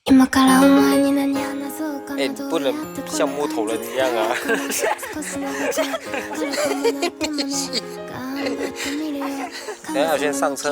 哎，不能像木头人一样啊！等下我先上車。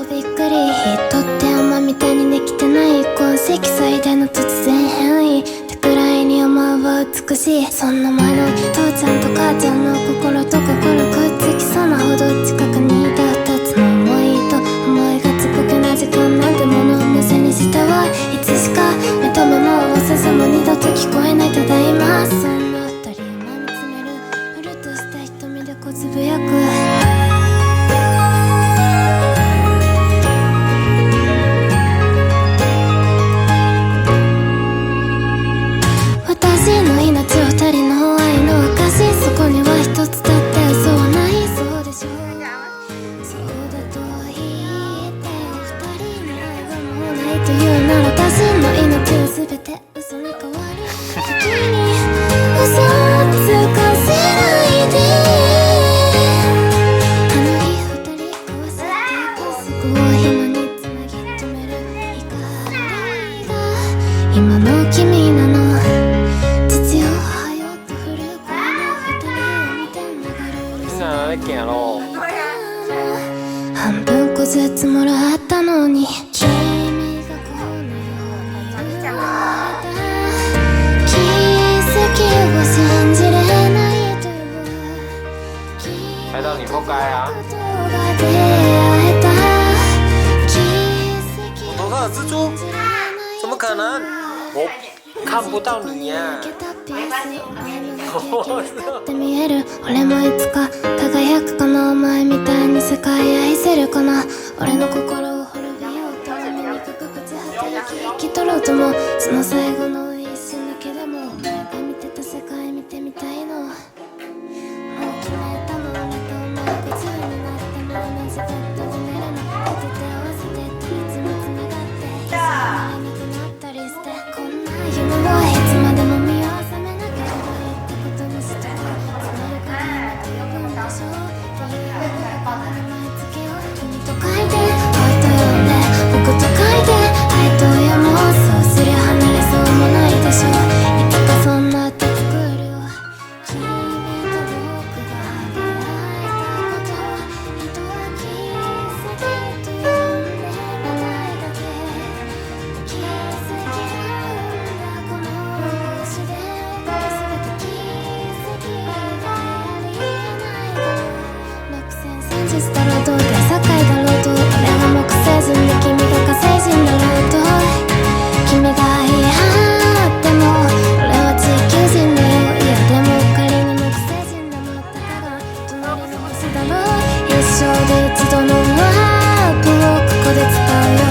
びっくりとっておまみたいにできてない痕跡最大の突然変異ってくらいに思うは美しいそんな前の父ちゃんと母ちゃんの心と心くっつきそうなほど近くにいた二つの思いと思いがちっぽけな時間なんてものを無せにしてはいつしか目と目も合わせずも二度と聞こえないただいまそんな二人を見つめるうるとした瞳でこうつぶやく私の命を二人の愛の証そこには一つだって嘘はないそうでしょそうだと言って二人に愛はもうないというなら私の命は全て嘘に変わる時に嘘つかせないであの日二人交わしていくそこを暇につなぎ止める光が今の君なの半分こずつもらったのに君がこのように生まれた奇跡を信じれないという来到你不该啊！我头上有蜘蛛，怎么可能？我看不到你呀、って見える俺もいつか輝くかなお前みたいに世界愛せるかな俺の心を滅びようと醜く朽ち果て生き取ろうともその最後の一瞬だけでもお前が見てた世界見てみたいのもう決めたの俺とお前が10になっても同じベッドで寝るの手と手合わせていつも繋がって一緒にいなくなったりしてこんな夢をいつまでも見よう覚めなければいいってことにしてその横に呼ぶんでしょっていう名前つけよう君と書いて愛と呼んで僕と書いて愛と読もうそうすりゃ離れそうもないでしょいつかそんな歌作るよ君と僕が出会えたこと人は奇跡と呼んでもないだけ奇跡なんだこの星で全て奇跡がありえない独占戦術だろうと大境だろうと俺が木星人で君が火星人だろうと君が言い張っても俺は地球人だよいやでも仮に木星人でもたかが隣の星だろう一生で一度のワープをここで使うよ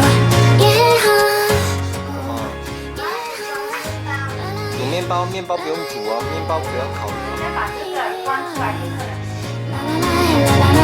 煮面包，面包不用煮啊，面包不要烤。啦啦啦啦